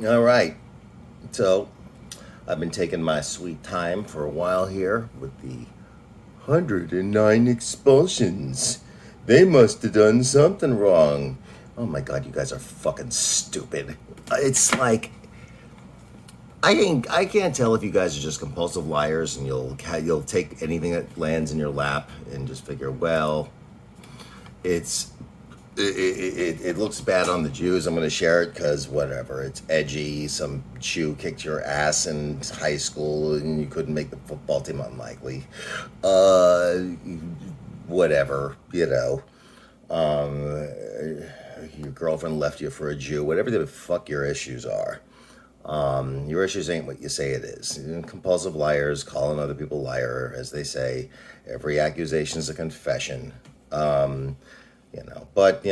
All right. So I've been taking my sweet time for a while here with the 109 expulsions. They must have done something wrong. Oh my god, you guys are fucking stupid. It's like I can't tell if you guys are just compulsive liars and you'll take anything that lands in your lap and just figure, well, it's it looks bad on the Jews. I'm going to share it because whatever. It's edgy. Some Jew kicked your ass in high school and you couldn't make the football team. Unlikely. Uh, Whatever. Um, your girlfriend left you for a Jew. Whatever the fuck your issues are. Your issues ain't what you say it is. Compulsive liars calling other people liar, as they say. Every accusation is a confession. But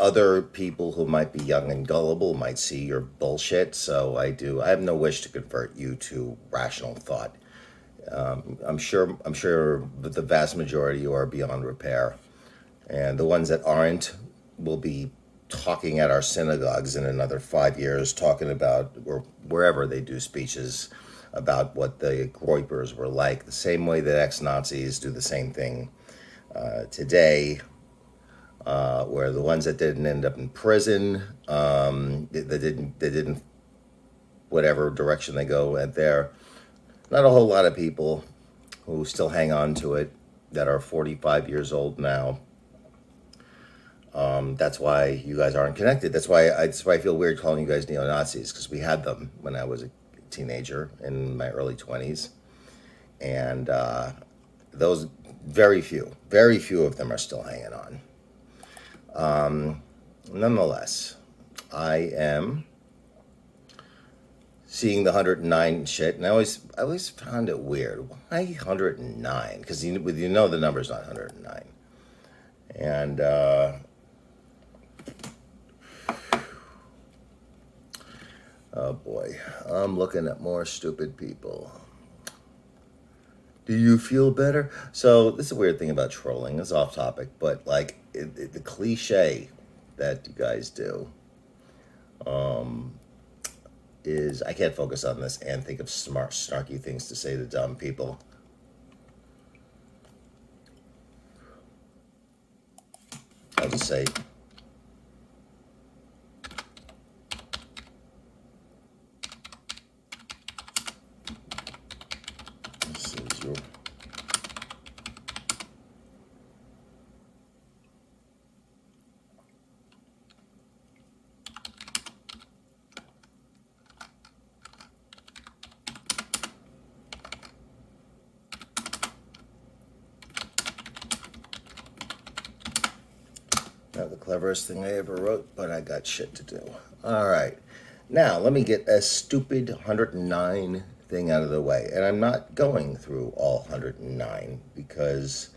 other people who might be young and gullible might see your bullshit. So I have no wish to convert you to rational thought. I'm sure the vast majority you are beyond repair, and the ones that aren't will be talking at our synagogues in another 5 years, talking about, or wherever they do speeches, about what the Groypers were like, the same way that ex-Nazis do the same thing today, where the ones that didn't end up in prison, they didn't, whatever direction they go at there. Not a whole lot of people who still hang on to it that are 45 years old now. That's why you guys aren't connected. That's why I feel weird calling you guys neo Nazis, because we had them when I was a teenager in my early 20s, and those very few of them are still hanging on. Nonetheless, I am seeing the 109 shit, and I always found it weird. Why 109? Because you know the number's not 109, and oh boy, I'm looking at more stupid people. Do you feel better? So this is a weird thing about trolling. It's off topic, but like the cliche that you guys do is I can't focus on this and think of smart, snarky things to say to dumb people. I'll just say, this is your. Not the cleverest thing I ever wrote, but I got shit to do. All right. Now, let me get a stupid 109 thing out of the way. And I'm not going through all 109 because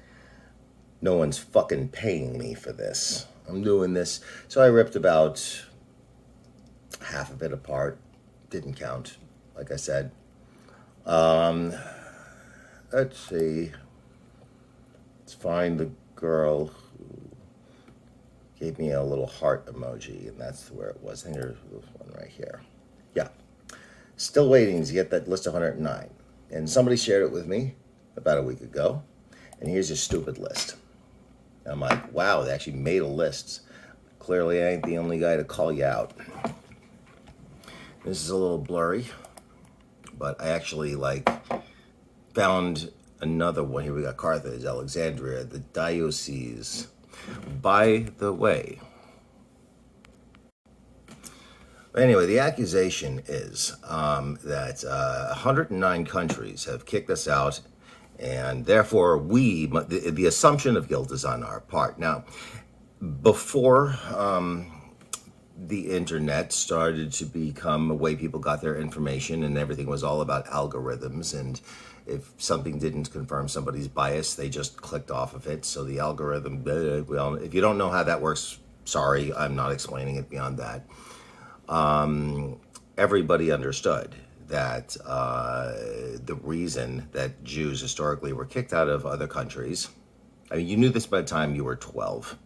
no one's fucking paying me for this. I'm doing this. So I ripped about half of it apart. Didn't count, like I said. Um, let's see. Let's find the girl who gave me a little heart emoji, and that's where it was. I think there's one right here. Yeah. Still waiting to get that list of 109. And somebody shared it with me about a week ago. And here's your stupid list. And I'm like, wow, they actually made a list. Clearly, I ain't the only guy to call you out. This is a little blurry, but I actually found another one. Here we got Carthage, Alexandria, the diocese. By the way, anyway, the accusation is that 109 countries have kicked us out, and therefore the assumption of guilt is on our part. Now, before the internet started to become a way people got their information, and everything was all about algorithms, and if something didn't confirm somebody's bias, they just clicked off of it. So the algorithm, well, if you don't know how that works, sorry, I'm not explaining it beyond that. Everybody understood that the reason that Jews historically were kicked out of other countries, I mean, you knew this by the time you were 12,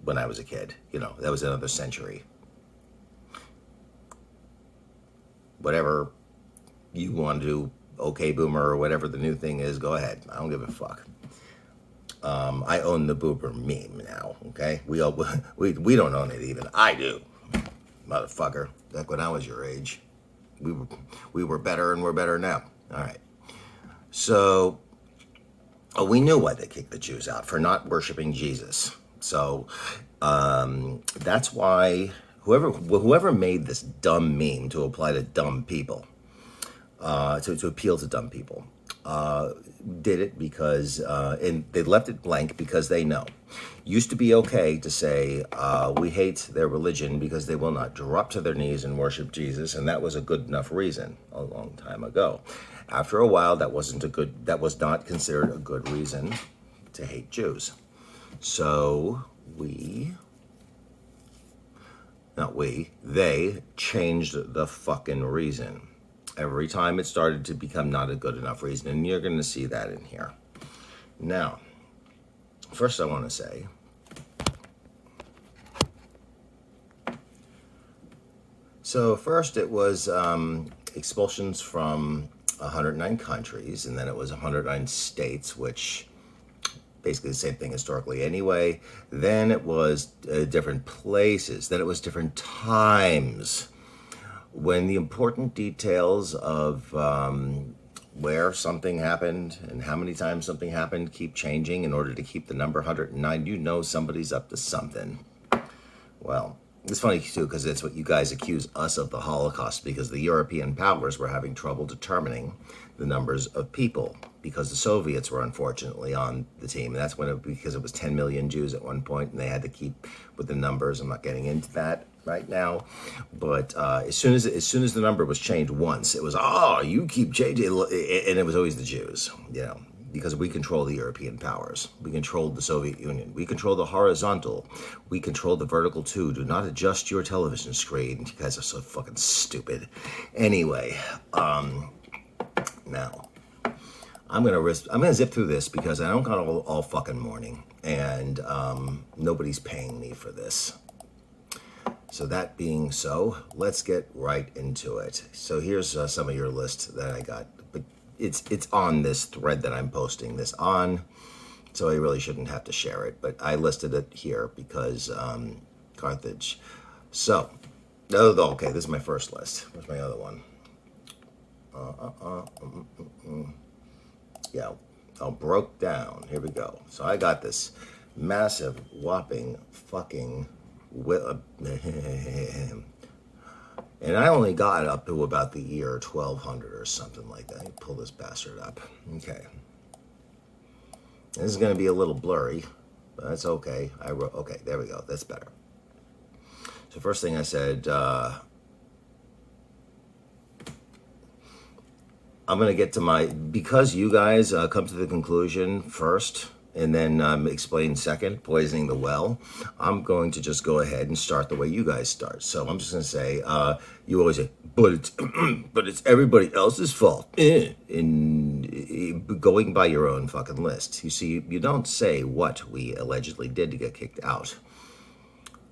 when I was a kid. That was another century. whatever you want to do, okay boomer or whatever the new thing is, go ahead. I don't give a fuck. I own the boomer meme now, okay? We don't own it even. I do, motherfucker. Back when I was your age, we were better and we're better now. All right. So we knew why they kicked the Jews out, for not worshiping Jesus. So that's why whoever made this dumb meme to apply to dumb people, to appeal to dumb people, did it because, and they left it blank because they know. Used to be okay to say, we hate their religion because they will not drop to their knees and worship Jesus, and that was a good enough reason a long time ago. After a while, that was not considered a good reason to hate Jews. So they changed the fucking reason. Every time it started to become not a good enough reason, and you're going to see that in here. Now, first I want to say, so first it was expulsions from 109 countries, and then it was 109 states, which basically the same thing historically anyway. Then it was different places. Then it was different times. When the important details of where something happened and how many times something happened keep changing in order to keep the number 109, you know somebody's up to something. Well, it's funny too, because it's what you guys accuse us of the Holocaust, because the European powers were having trouble determining the numbers of people because the Soviets were unfortunately on the team. And that's because it was 10 million Jews at one point, and they had to keep with the numbers. I'm not getting into that right now, but as soon as the number was changed once, it was, you keep changing, and it was always the Jews, because we control the European powers. We controlled the Soviet Union. We control the horizontal. We control the vertical too. Do not adjust your television screen. You guys are so fucking stupid. Anyway, now I'm gonna zip through this because I don't got all fucking morning, and nobody's paying me for this. So that being so, let's get right into it. So here's some of your list that I got, but it's on this thread that I'm posting this on, so I really shouldn't have to share it, but I listed it here because Carthage. So, okay, this is my first list. Where's my other one? Yeah, all broke down. Here we go. So I got this massive, whopping, fucking, and I only got up to about the year 1200 or something like that. Let me pull this bastard up. Okay. This is going to be a little blurry, but that's okay. Okay, there we go. That's better. So first thing I said, I'm going to get to because you guys come to the conclusion first and then explain second, poisoning the well, I'm going to just go ahead and start the way you guys start. So I'm just going to say, you always say, but it's everybody else's fault. In going by your own fucking list. You see, you don't say what we allegedly did to get kicked out.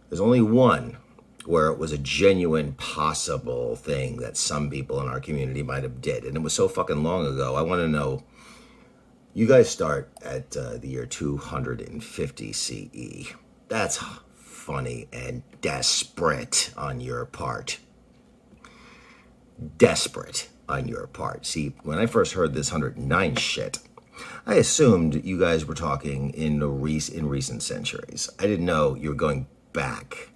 There's only one where it was a genuine possible thing that some people in our community might have did. And it was so fucking long ago. I want to know, you guys start at the year 250 CE. That's funny and desperate on your part. Desperate on your part. See, when I first heard this 109 shit, I assumed you guys were talking in recent centuries. I didn't know you were going back.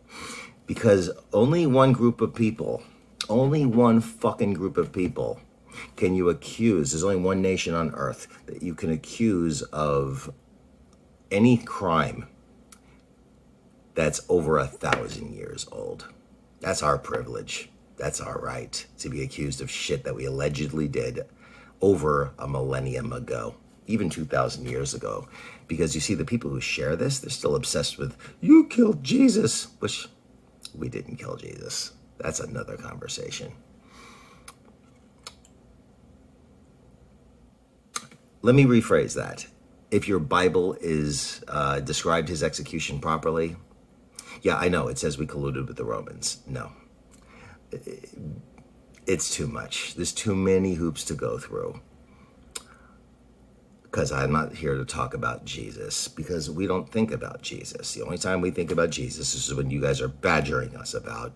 Because only one group of people, only one fucking group of people can you accuse. There's only one nation on earth that you can accuse of any crime that's over 1,000 years old. That's our privilege. That's our right to be accused of shit that we allegedly did over a millennium ago, even 2,000 years ago. Because you see, the people who share this, they're still obsessed with, you killed Jesus, which we didn't kill Jesus. That's another conversation. Let me rephrase that. If your Bible is described his execution properly, yeah, I know, it says we colluded with the Romans. No. it's too much. There's too many hoops to go through. Because I'm not here to talk about Jesus, because we don't think about Jesus. The only time we think about Jesus is when you guys are badgering us about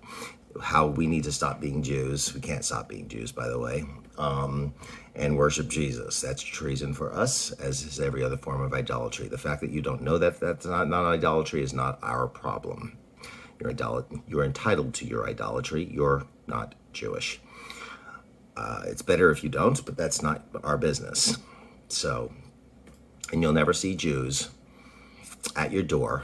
how we need to stop being Jews. We can't stop being Jews, by the way, and worship Jesus. That's treason for us, as is every other form of idolatry. The fact that you don't know that that's not idolatry is not our problem. You're entitled to your idolatry. You're not Jewish. It's better if you don't, but that's not our business. So, and you'll never see Jews at your door.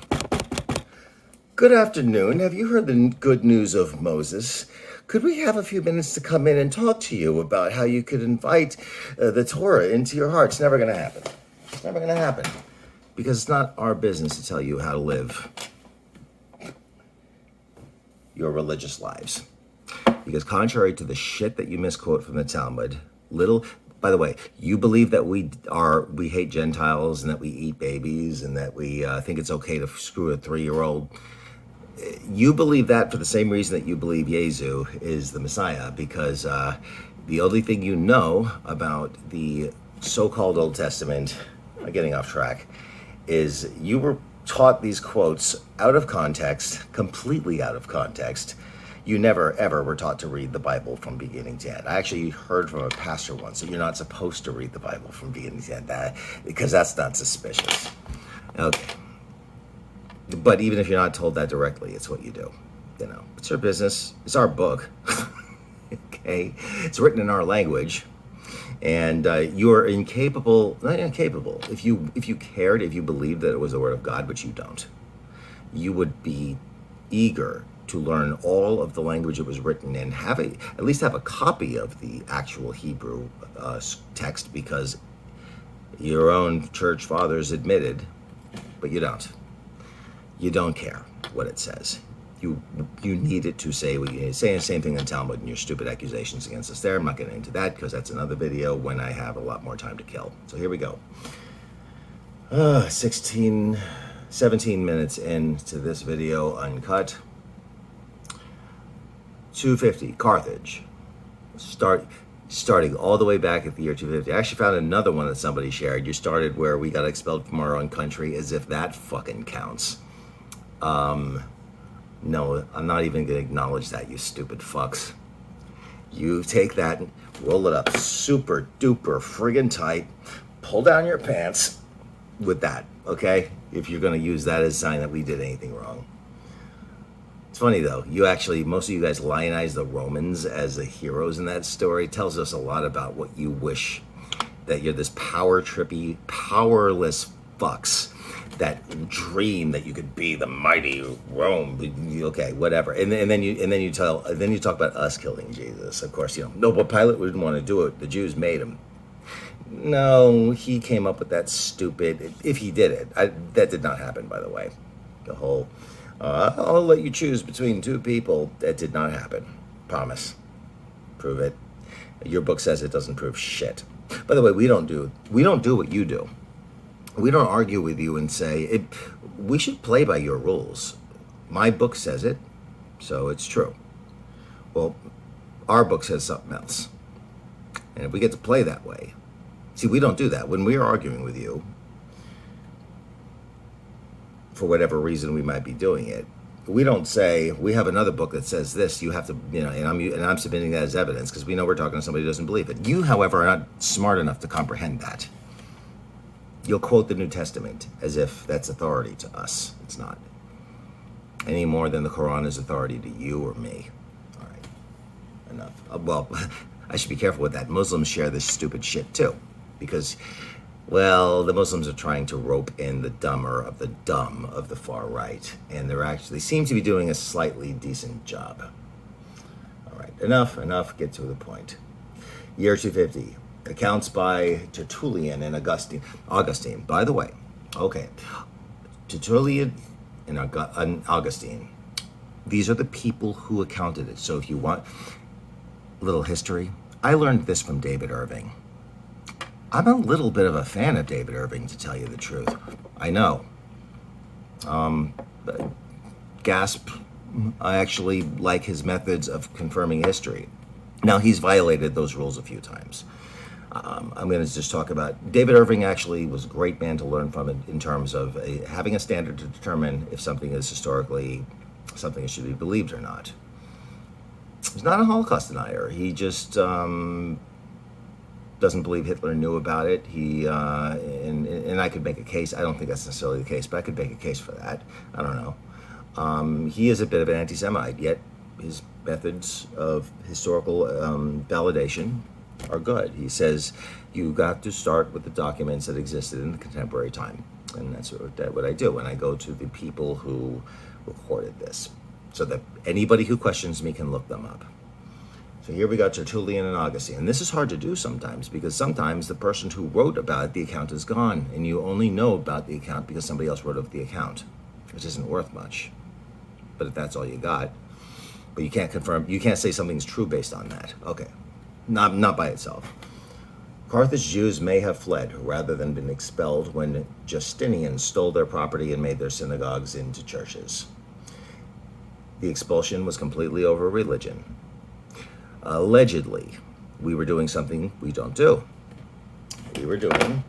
Good afternoon. Have you heard the good news of Moses? Could we have a few minutes to come in and talk to you about how you could invite the Torah into your heart? It's never going to happen. It's never going to happen. Because it's not our business to tell you how to live your religious lives. Because contrary to the shit that you misquote from the Talmud, by the way, you believe that we hate Gentiles and that we eat babies and that we think it's okay to screw a 3-year-old. You believe that for the same reason that you believe Yezu is the Messiah, because the only thing you know about the so-called Old Testament, I'm getting off track, is you were taught these quotes out of context, completely out of context. You never, ever were taught to read the Bible from beginning to end. I actually heard from a pastor once that you're not supposed to read the Bible from beginning to end, because that's not suspicious. Okay. But even if you're not told that directly, it's what you do. You know, it's your business. It's our book. Okay? It's written in our language. And you are not incapable. If you cared, if you believed that it was the word of God, which you don't, you would be eager to learn all of the language it was written in, at least have a copy of the actual Hebrew text, because your own church fathers admitted, but you don't. You don't care what it says. You need it to say what you need to say. The same thing in Talmud and your stupid accusations against us there. I'm not getting into that because that's another video when I have a lot more time to kill. So here we go. 17 minutes into this video, uncut. 250, Carthage. Starting all the way back at the year 250. I actually found another one that somebody shared. You started where we got expelled from our own country, as if that fucking counts. No, I'm not even going to acknowledge that, you stupid fucks. You take that and roll it up super duper friggin' tight, pull down your pants with that, okay? If you're going to use that as a sign that we did anything wrong. It's funny though, most of you guys lionize the Romans as the heroes in that story. It tells us a lot about what you wish, that you're this power trippy, powerless fucks that dream that you could be the mighty Rome. Okay, whatever. And then you talk about us killing Jesus. Of course, no, but Pilate wouldn't want to do it. The Jews made him. No, he came up with that stupid. If he did it, that did not happen, by the way. The whole I'll let you choose between two people. That did not happen. Promise. Prove it. Your book says it doesn't prove shit. By the way, we don't do what you do. We don't argue with you and say, we should play by your rules. My book says it, so it's true. Well, our book says something else. And if we get to play that way, see, we don't do that. When we are arguing with you, for whatever reason we might be doing it, we don't say, we have another book that says this, you have to, and I'm submitting that as evidence, because we know we're talking to somebody who doesn't believe it. You, however, are not smart enough to comprehend that. You'll quote the New Testament as if that's authority to us. It's not. Any more than the Quran is authority to you or me. All right. Enough. Well, I should be careful with that. Muslims share this stupid shit too. Because, well, the Muslims are trying to rope in the dumber of the dumb of the far right. And they seem to be doing a slightly decent job. All right. Enough. Get to the point. Year 250. Accounts by Tertullian and Augustine. By the way, okay, Tertullian and Augustine, these are the people who accounted it. So if you want a little history, I learned this from David Irving. I'm a little bit of a fan of David Irving, to tell you the truth. I know. Gasp, I actually like his methods of confirming history. Now, he's violated those rules a few times. I'm going to just talk about David Irving. Actually was a great man to learn from in terms of having a standard to determine if something is historically something that should be believed or not. He's not a Holocaust denier. He just doesn't believe Hitler knew about it. And I could make a case. I don't think that's necessarily the case, but I could make a case for that. I don't know. He is a bit of an anti-Semite, yet his methods of historical validation are good. He says you got to start with the documents that existed in the contemporary time, and that's what I do when I go to the people who recorded this, so that anybody who questions me can look them up. So here we got Tertullian and Augustine, and this is hard to do sometimes because sometimes the person who wrote about it, the account is gone, and you only know about the account because somebody else wrote of the account, which isn't worth much. But if that's all you got, but you can't confirm, you can't say something's true based on that. Okay. Not by itself. Carthage Jews may have fled rather than been expelled when Justinian stole their property and made their synagogues into churches. The expulsion was completely over religion. Allegedly, we were doing something we don't do. We were doing...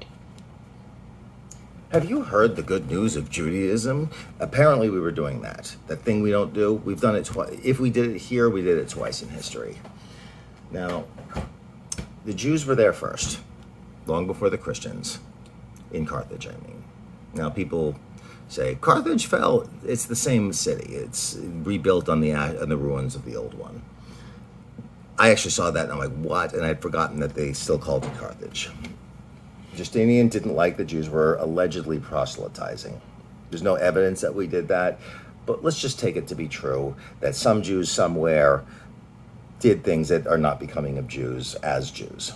Have you heard the good news of Judaism? Apparently we were doing that. That thing we don't do, we've done it twice. If we did it here, we did it twice in history. Now, the Jews were there first, long before the Christians, in Carthage, I mean. Now, people say, Carthage fell. It's the same city. It's rebuilt on the ruins of the old one. I actually saw that, and I'm like, what? And I'd forgotten that they still called it Carthage. Justinian didn't like the Jews were allegedly proselytizing. There's no evidence that we did that, but let's just take it to be true that some Jews somewhere did things that are not becoming of Jews as Jews.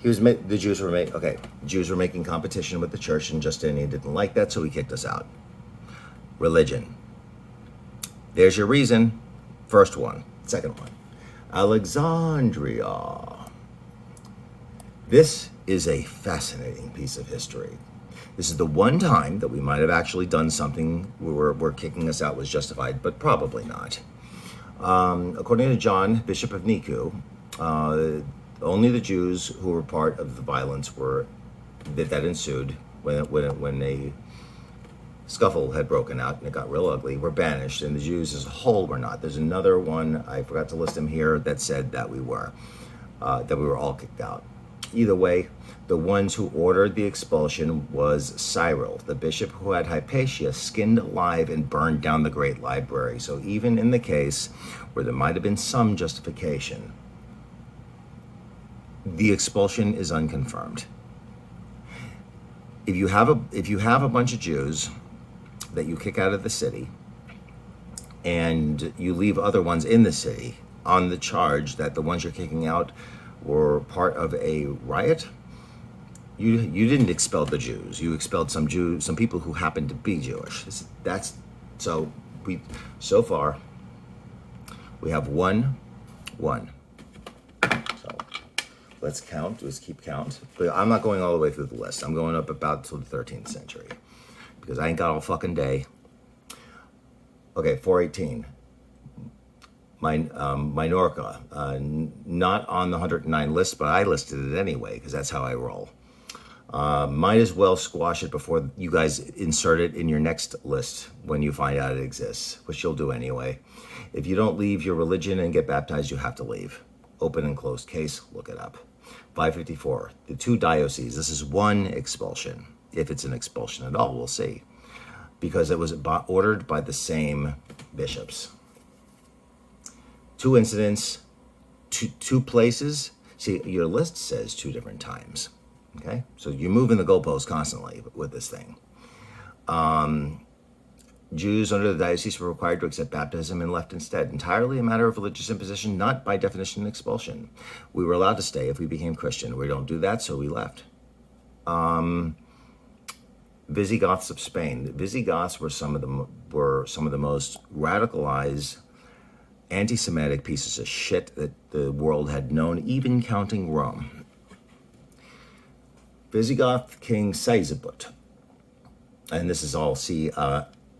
Jews were making competition with the church, and Justinian didn't like that, so he kicked us out. Religion. There's your reason. First one. Second one. Alexandria. This is a fascinating piece of history. This is the one time that we might have actually done something where kicking us out was justified, but probably not. According to John, Bishop of Niku, only the Jews who were part of the violence that ensued when a scuffle had broken out and it got real ugly were banished, and the Jews as a whole were not. There's another one, I forgot to list him here, that said that we were all kicked out. Either way, the ones who ordered the expulsion was Cyril, the bishop who had Hypatia skinned alive and burned down the great library. So even in the case where there might have been some justification, the expulsion is unconfirmed. If you have a bunch of Jews that you kick out of the city and you leave other ones in the city on the charge that the ones you're kicking out were part of a riot, you didn't expel the Jews. You expelled some people who happened to be Jewish. So far we have one. So let's count. Let's keep count. But I'm not going all the way through the list. I'm going up about to the 13th century because I ain't got all fucking day. Okay, 418. Minorca, not on the 109 list, but I listed it anyway because that's how I roll. Might as well squash it before you guys insert it in your next list when you find out it exists, which you'll do anyway. If you don't leave your religion and get baptized, you have to leave. Open and closed case, look it up. 554, the two dioceses. This is one expulsion. If it's an expulsion at all, we'll see. Because it was ordered by the same bishops. Two incidents, two places. See, your list says two different times. Okay, so you're moving the goalposts constantly with this thing. Jews under the diocese were required to accept baptism and left instead. Entirely a matter of religious imposition, not by definition expulsion. We were allowed to stay if we became Christian. We don't do that, so we left. Visigoths of Spain. The Visigoths were some of the most radicalized anti-Semitic pieces of shit that the world had known, even counting Rome. Visigoth King Sigismund, and this is all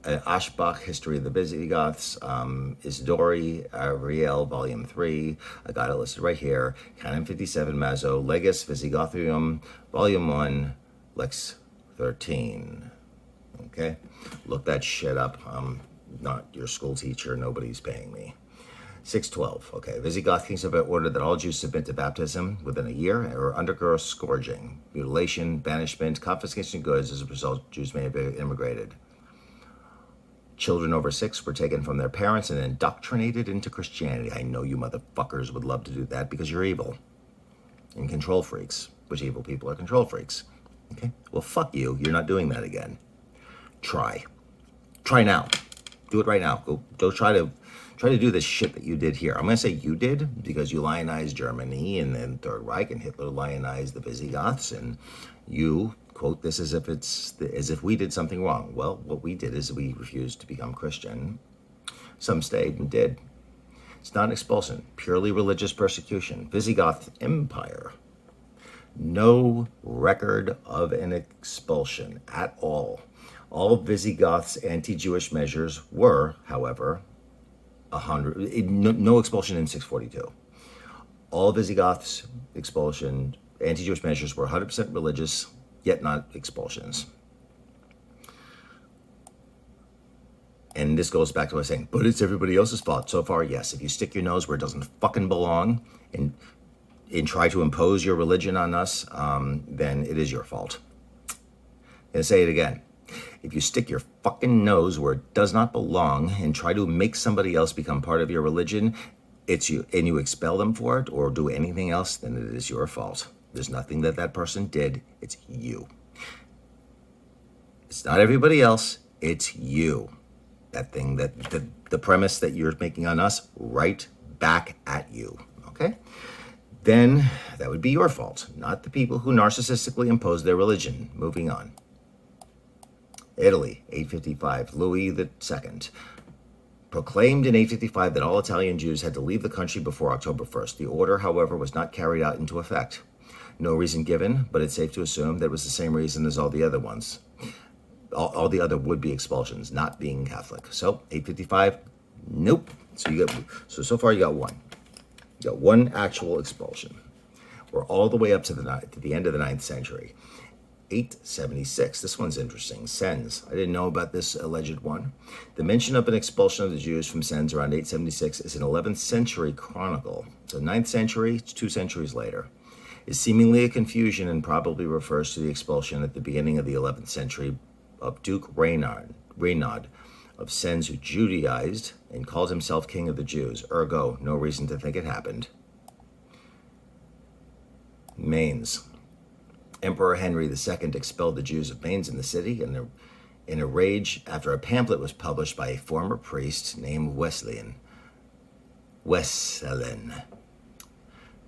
Ashbach, History of the Visigoths, Isidori, Ariel, Volume 3. I got it listed right here. Canon 57, Mazzo, Legis Visigothium, Volume 1, Lex 13. Okay? Look that shit up. I'm not your school teacher. Nobody's paying me. 612. Okay. Visigoth kings have ordered that all Jews submit to baptism within a year or undergo scourging, mutilation, banishment, confiscation of goods. As a result, Jews may have immigrated. Children over 6 were taken from their parents and indoctrinated into Christianity. I know you motherfuckers would love to do that because you're evil and control freaks, which evil people are control freaks. Okay? Well, fuck you. You're not doing that again. Try. Try now. Do it right now. Go try to do this shit that you did here. I'm going to say you did because you lionized Germany and then Third Reich, and Hitler lionized the Visigoths, and you quote this as if we did something wrong. Well, what we did is we refused to become Christian. Some stayed and did. It's not an expulsion, purely religious persecution. Visigoth Empire. No record of an expulsion at all. All Visigoths' anti-Jewish measures were, however, no expulsion in 642. All Visigoths' expulsion, anti-Jewish measures were 100% religious, yet not expulsions. And this goes back to what I was saying, but it's everybody else's fault. So far, yes. If you stick your nose where it doesn't fucking belong and try to impose your religion on us, then it is your fault. I'm going to say it again. If you stick your fucking nose where it does not belong and try to make somebody else become part of your religion, it's you, and you expel them for it or do anything else, then it is your fault. There's nothing that person did. It's you. It's not everybody else. It's you. That thing, the premise that you're making on us, right back at you. Okay? Then that would be your fault, not the people who narcissistically impose their religion. Moving on. Italy, 855, Louis II proclaimed in 855 that all Italian Jews had to leave the country before October 1st. The order, however, was not carried out into effect. No reason given, but it's safe to assume that it was the same reason as all the other ones. All the other would-be expulsions, not being Catholic. So, 855, nope. So far you got one. You got one actual expulsion. We're all the way up to the end of the 9th century. 876. This one's interesting. Sens. I didn't know about this alleged one. The mention of an expulsion of the Jews from Sens around 876 is an 11th century chronicle. So 9th century, it's 2 centuries later. Is seemingly a confusion and probably refers to the expulsion at the beginning of the 11th century of Duke Reynard of Sens, who Judaized and called himself king of the Jews. Ergo, no reason to think it happened. Mainz. Emperor Henry II expelled the Jews of Mainz in the city in a rage after a pamphlet was published by a former priest named Wesleyan,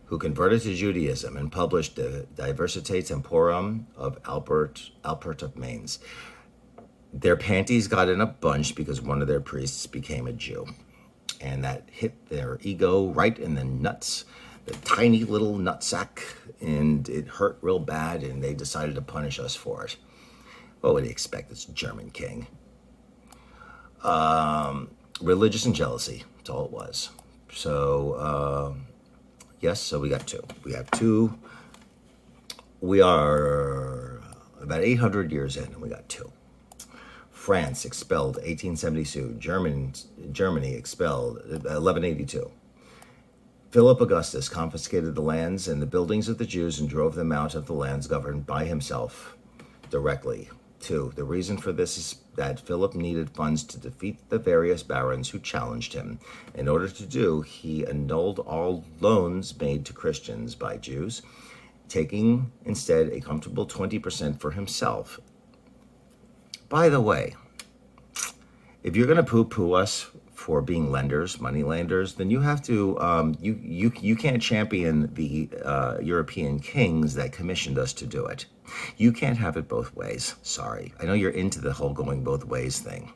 who converted to Judaism and published the Diversitate Temporum of Albert of Mainz. Their panties got in a bunch because one of their priests became a Jew, and that hit their ego right in the nuts, the tiny little nutsack, and it hurt real bad, and they decided to punish us for it. What would you expect? It's a German king. Religious and jealousy, that's all it was. So, yes, so we got 2. We have 2. We are about 800 years in, and we got 2. France expelled 1872. Germany expelled 1182. Philip Augustus confiscated the lands and the buildings of the Jews and drove them out of the lands governed by himself directly. 2. The reason for this is that Philip needed funds to defeat the various barons who challenged him. In order to do, he annulled all loans made to Christians by Jews, taking instead a comfortable 20% for himself. By the way, if you're going to poo-poo us for being lenders, money lenders, then you have to, you can't champion the European kings that commissioned us to do it. You can't have it both ways. Sorry. I know you're into the whole going both ways thing.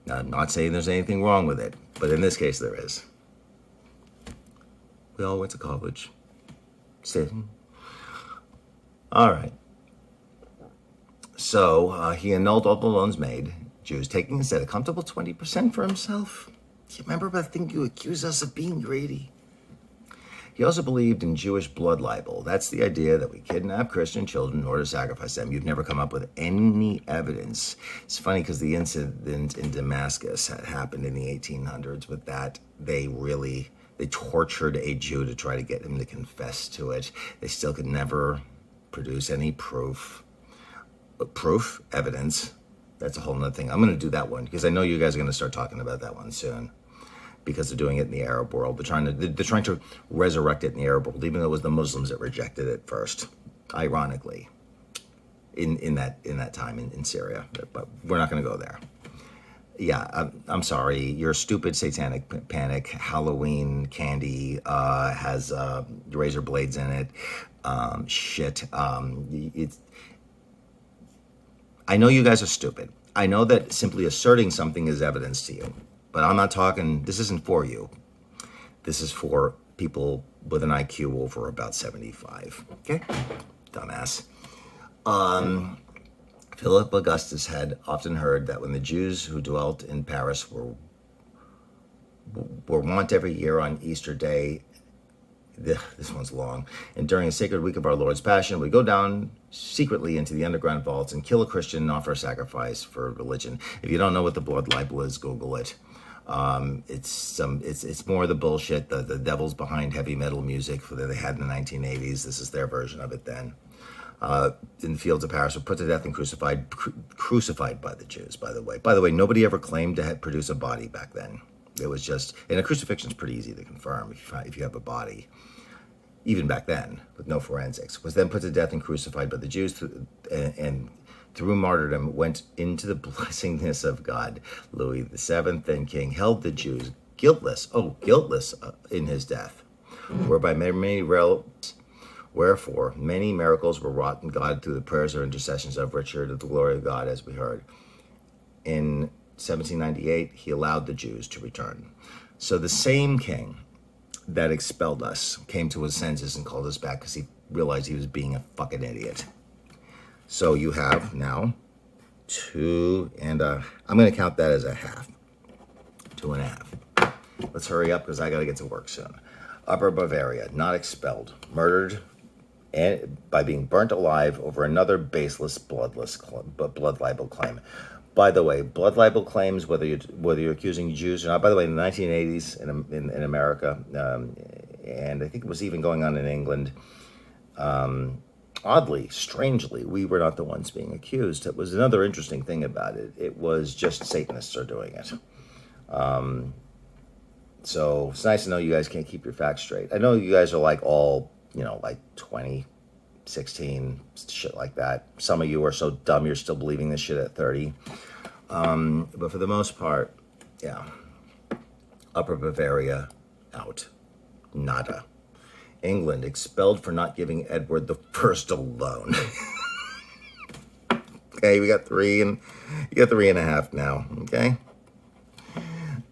Now, I'm not saying there's anything wrong with it, but in this case there is. We all went to college. All right. So he annulled all the loans made. Jews, taking instead a comfortable 20% for himself. You remember that thing you accused us of being greedy? He also believed in Jewish blood libel. That's the idea that we kidnap Christian children in order to sacrifice them. You've never come up with any evidence. It's funny because the incident in Damascus had happened in the 1800s with that. They tortured a Jew to try to get him to confess to it. They still could never produce any proof, evidence. That's a whole nother thing. I'm going to do that one because I know you guys are going to start talking about that one soon, because they're doing it in the Arab world. They're trying to resurrect it in the Arab world, even though it was the Muslims that rejected it first, ironically, in that time in Syria. But we're not going to go there. Yeah, I'm sorry. Your stupid satanic panic Halloween candy has razor blades in it. Shit. I know you guys are stupid. I know that simply asserting something is evidence to you. But I'm not talking, this isn't for you. This is for people with an IQ over about 75. Okay? Dumbass. Philip Augustus had often heard that when the Jews who dwelt in Paris were wont every year on Easter Day, this one's long, and during a sacred week of our Lord's Passion, we go down secretly into the underground vaults and kill a Christian and offer a sacrifice for religion. If you don't know what the blood libel is, Google it. It's more the bullshit, the devil's behind heavy metal music that they had in the 1980s. This is their version of it then. In the fields of Paris were put to death and crucified by the Jews, by the way. By the way, nobody ever claimed to produce a body back then. It was just, and a crucifixion is pretty easy to confirm if you have a body, even back then, with no forensics. Was then put to death and crucified by the Jews, and through martyrdom went into the blessingness of God. Louis VII, then king, held the Jews guiltless in his death, whereby wherefore many miracles were wrought in God through the prayers or intercessions of Richard, of the glory of God, as we heard. In 1798, he allowed the Jews to return. So the same king that expelled us came to his senses and called us back because he realized he was being a fucking idiot. So you have now 2 and I'm going to count that as a half. 2.5. Let's hurry up because I got to get to work soon. Upper Bavaria, not expelled, murdered and by being burnt alive over another baseless blood libel claim. By the way, blood libel claims, whether you're accusing Jews or not. By the way, in the 1980s in America, and I think it was even going on in England. Oddly, strangely, we were not the ones being accused. It was another interesting thing about it. It was just Satanists are doing it. So it's nice to know you guys can't keep your facts straight. I know you guys are like all, like 20, 16, shit like that. Some of you are so dumb you're still believing this shit at 30. But for the most part, yeah. Upper Bavaria, out. Nada. England, expelled for not giving Edward the First a loan. Okay, we got 3.5 now, okay?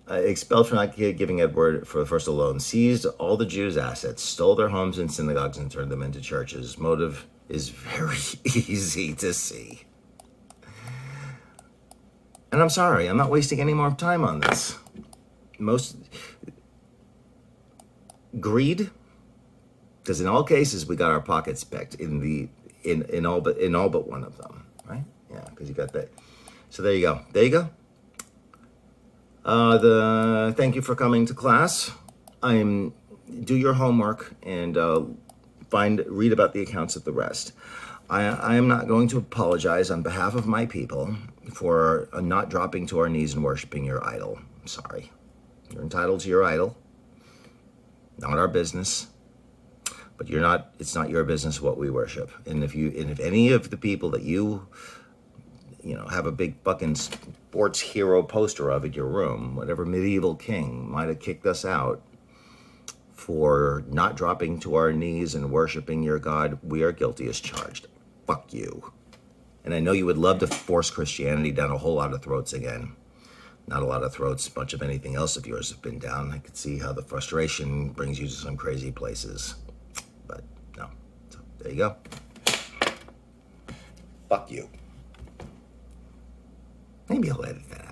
Expelled for not giving Edward for the First a loan, seized all the Jews' assets, stole their homes and synagogues, and turned them into churches. Motive is very easy to see. And I'm sorry, I'm not wasting any more time on this. Greed, because in all cases we got our pockets picked in all but one of them, right? Yeah, because you got that. So there you go. Thank you for coming to class. Do your homework and read about the accounts of the rest. I am not going to apologize on behalf of my people for not dropping to our knees and worshiping your idol. I'm sorry. You're entitled to your idol. Not our business. But it's not your business what we worship. And if any of the people that you have a big fucking sports hero poster of in your room, whatever medieval king might have kicked us out for not dropping to our knees and worshiping your God, we are guilty as charged. Fuck you. And I know you would love to force Christianity down a whole lot of throats again. Not a lot of throats, much of anything else of yours have been down. I could see how the frustration brings you to some crazy places. But no. So there you go. Fuck you. Maybe I'll edit that.